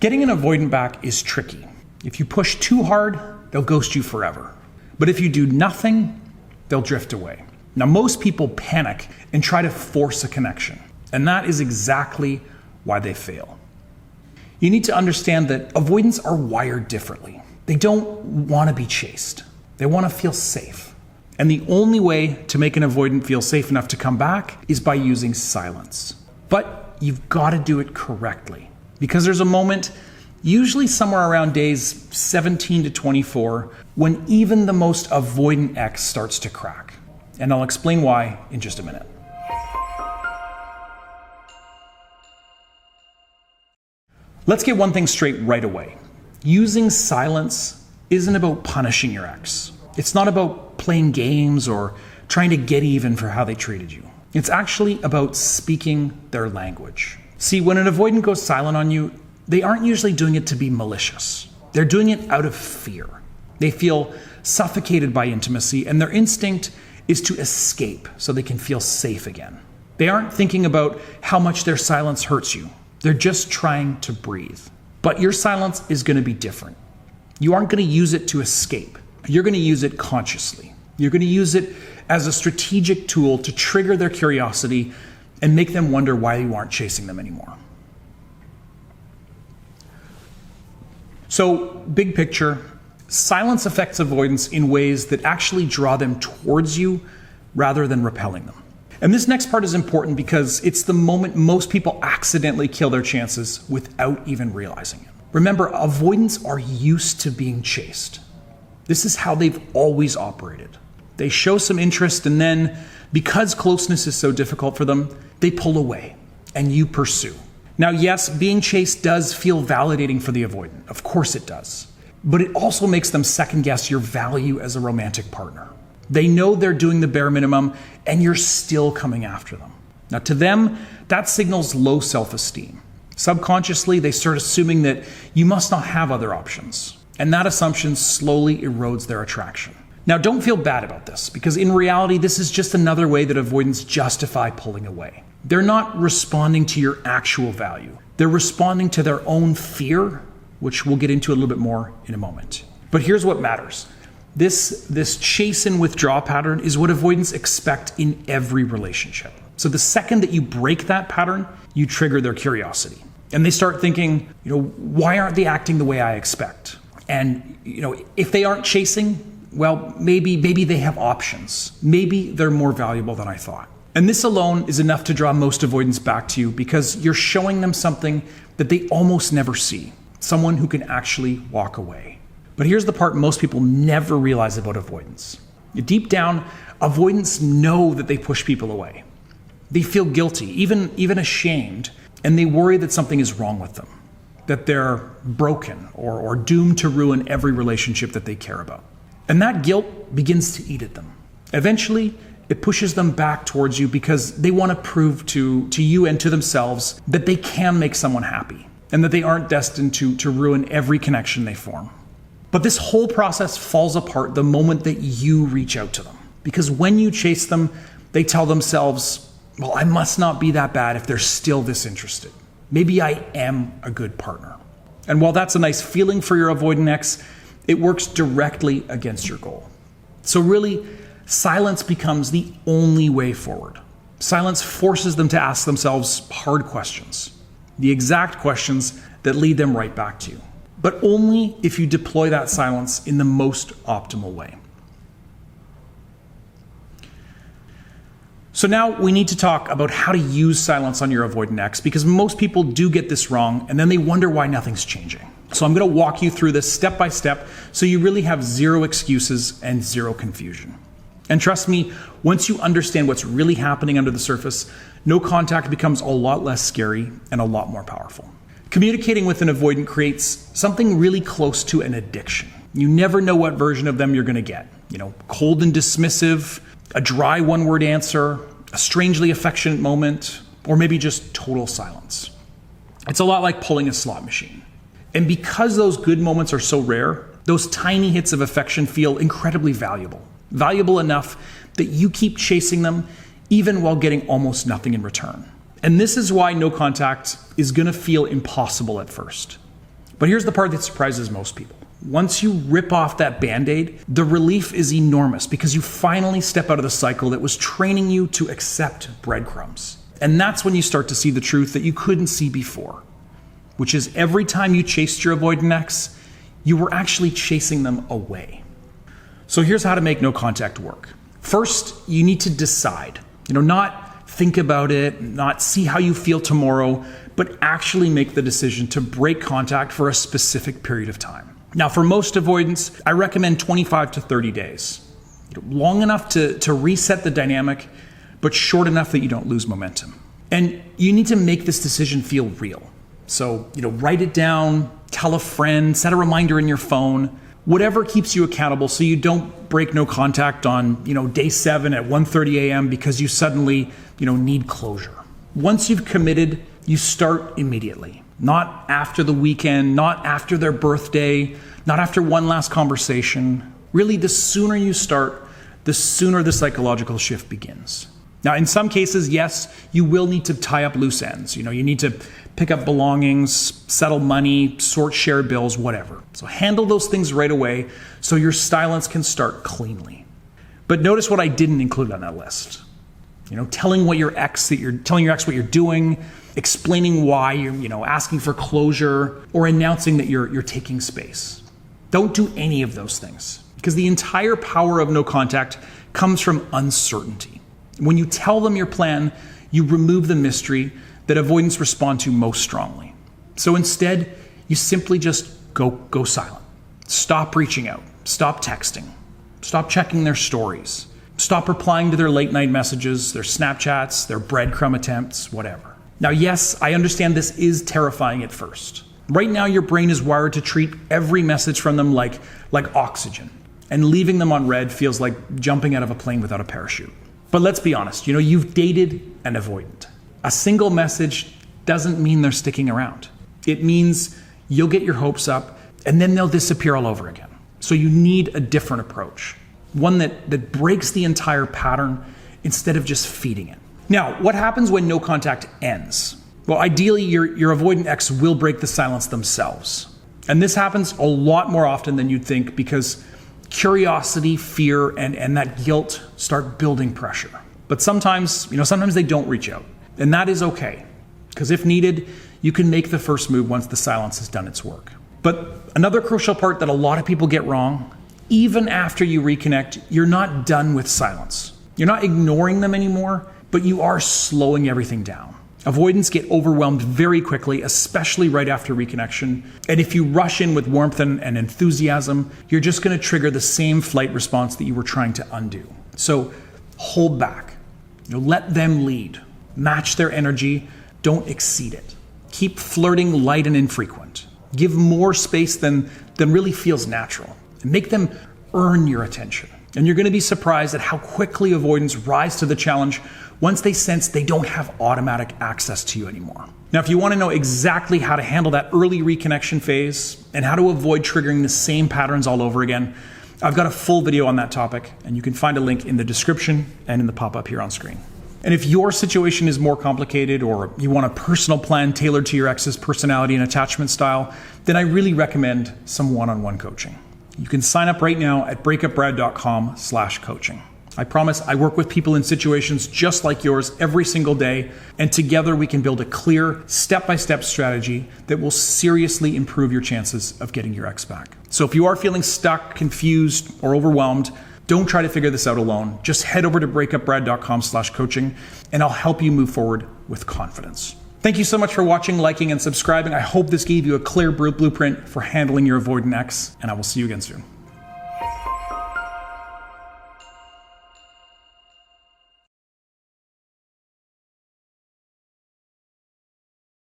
Getting an avoidant back is tricky. If you push too hard, they'll ghost you forever. But if you do nothing, they'll drift away. Now, most people panic and try to force a connection, and that is exactly why they fail. You need to understand that avoidants are wired differently. They don't want to be chased. They want to feel safe. And the only way to make an avoidant feel safe enough to come back is by using silence. But you've got to do it correctly, because there's a moment, usually somewhere around days 17 to 24, when even the most avoidant ex starts to crack. And I'll explain why in just a minute. Let's get one thing straight right away. Using silence isn't about punishing your ex. It's not about playing games or trying to get even for how they treated you. It's actually about speaking their language. See, when an avoidant goes silent on you, they aren't usually doing it to be malicious. They're doing it out of fear. They feel suffocated by intimacy, and their instinct is to escape so they can feel safe again. They aren't thinking about how much their silence hurts you. They're just trying to breathe. But your silence is going to be different. You aren't going to use it to escape. You're going to use it consciously. You're going to use it as a strategic tool to trigger their curiosity and make them wonder why you aren't chasing them anymore. So, big picture, silence affects avoidance in ways that actually draw them towards you rather than repelling them. And this next part is important because it's the moment most people accidentally kill their chances without even realizing it. Remember, avoidants are used to being chased. This is how they've always operated. They show some interest, and then, because closeness is so difficult for them, they pull away and you pursue. Now, yes, being chased does feel validating for the avoidant. Of course it does. But it also makes them second guess your value as a romantic partner. They know they're doing the bare minimum, and you're still coming after them. Now, to them, that signals low self-esteem. Subconsciously, they start assuming that you must not have other options. And that assumption slowly erodes their attraction. Now, don't feel bad about this, because in reality, this is just another way that avoidants justify pulling away. They're not responding to your actual value. They're responding to their own fear, which we'll get into a little bit more in a moment. But here's what matters. This chase and withdraw pattern is what avoidants expect in every relationship. So the second that you break that pattern, you trigger their curiosity. And they start thinking, why aren't they acting the way I expect? And, if they aren't chasing, well, maybe they have options. Maybe they're more valuable than I thought. And this alone is enough to draw most avoidants back to you, because you're showing them something that they almost never see. Someone who can actually walk away. But here's the part most people never realize about avoidance. Deep down, avoidants know that they push people away. They feel guilty, even ashamed, and they worry that something is wrong with them, that they're broken or doomed to ruin every relationship that they care about. And that guilt begins to eat at them. Eventually, it pushes them back towards you because they want to prove to you and to themselves that they can make someone happy and that they aren't destined to ruin every connection they form. But this whole process falls apart the moment that you reach out to them. Because when you chase them, they tell themselves, well, I must not be that bad if they're still this interested. Maybe I am a good partner. And while that's a nice feeling for your avoidant ex, it works directly against your goal. So really, silence becomes the only way forward. Silence forces them to ask themselves hard questions, the exact questions that lead them right back to you. But only if you deploy that silence in the most optimal way. So now we need to talk about how to use silence on your avoidant ex, because most people do get this wrong and then they wonder why nothing's changing. So I'm going to walk you through this step by step so you really have zero excuses and zero confusion. And trust me, once you understand what's really happening under the surface, no contact becomes a lot less scary and a lot more powerful. Communicating with an avoidant creates something really close to an addiction. You never know what version of them you're going to get. Cold and dismissive, a dry one-word answer, a strangely affectionate moment, or maybe just total silence. It's a lot like pulling a slot machine. And because those good moments are so rare, those tiny hits of affection feel incredibly valuable. Valuable enough that you keep chasing them even while getting almost nothing in return. And this is why no contact is going to feel impossible at first. But here's the part that surprises most people. Once you rip off that Band-Aid, the relief is enormous because you finally step out of the cycle that was training you to accept breadcrumbs. And that's when you start to see the truth that you couldn't see before, which is every time you chased your avoidant ex, you were actually chasing them away. So here's how to make no contact work. First, you need to decide, not think about it, not see how you feel tomorrow, but actually make the decision to break contact for a specific period of time. Now, for most avoidants, I recommend 25 to 30 days. Long enough to reset the dynamic, but short enough that you don't lose momentum. And you need to make this decision feel real. So, write it down, tell a friend, set a reminder in your phone, whatever keeps you accountable so you don't break no contact on, day 7 at 1:30 a.m. because you suddenly, need closure. Once you've committed, you start immediately. Not after the weekend, not after their birthday, not after one last conversation. Really, the sooner you start, the sooner the psychological shift begins. Now, in some cases, yes, you will need to tie up loose ends. You need to pick up belongings, settle money, sort shared bills, whatever. So handle those things right away so your silence can start cleanly. But notice what I didn't include on that list. Telling your ex what you're doing, explaining why you're, asking for closure, or announcing that you're taking space. Don't do any of those things because the entire power of no contact comes from uncertainty. When you tell them your plan, you remove the mystery that avoidants respond to most strongly. So instead, you simply just go silent. Stop reaching out. Stop texting. Stop checking their stories. Stop replying to their late night messages, their Snapchats, their breadcrumb attempts, whatever. Now, yes, I understand this is terrifying at first. Right now, your brain is wired to treat every message from them like oxygen. And leaving them on red feels like jumping out of a plane without a parachute. But let's be honest, you've dated an avoidant. A single message doesn't mean they're sticking around. It means you'll get your hopes up and then they'll disappear all over again. So you need a different approach, one that breaks the entire pattern instead of just feeding it. Now, what happens when no contact ends? Well, ideally, your avoidant ex will break the silence themselves. And this happens a lot more often than you'd think because curiosity, fear, and that guilt start building pressure. But sometimes they don't reach out. And that is okay. Because if needed, you can make the first move once the silence has done its work. But another crucial part that a lot of people get wrong, even after you reconnect, you're not done with silence. You're not ignoring them anymore, but you are slowing everything down. Avoidants get overwhelmed very quickly, especially right after reconnection. And if you rush in with warmth and enthusiasm, you're just going to trigger the same flight response that you were trying to undo. So hold back. Let them lead. Match their energy. Don't exceed it. Keep flirting light and infrequent. Give more space than really feels natural. And make them earn your attention. And you're going to be surprised at how quickly avoidants rise to the challenge once they sense they don't have automatic access to you anymore. Now, if you want to know exactly how to handle that early reconnection phase and how to avoid triggering the same patterns all over again, I've got a full video on that topic, and you can find a link in the description and in the pop-up here on screen. And if your situation is more complicated or you want a personal plan tailored to your ex's personality and attachment style, then I really recommend some one-on-one coaching. You can sign up right now at breakupbrad.com/coaching. I promise I work with people in situations just like yours every single day, and together we can build a clear, step-by-step strategy that will seriously improve your chances of getting your ex back. So if you are feeling stuck, confused, or overwhelmed, don't try to figure this out alone. Just head over to breakupbrad.com/coaching, and I'll help you move forward with confidence. Thank you so much for watching, liking, and subscribing. I hope this gave you a clear blueprint for handling your avoidant ex, and I will see you again soon.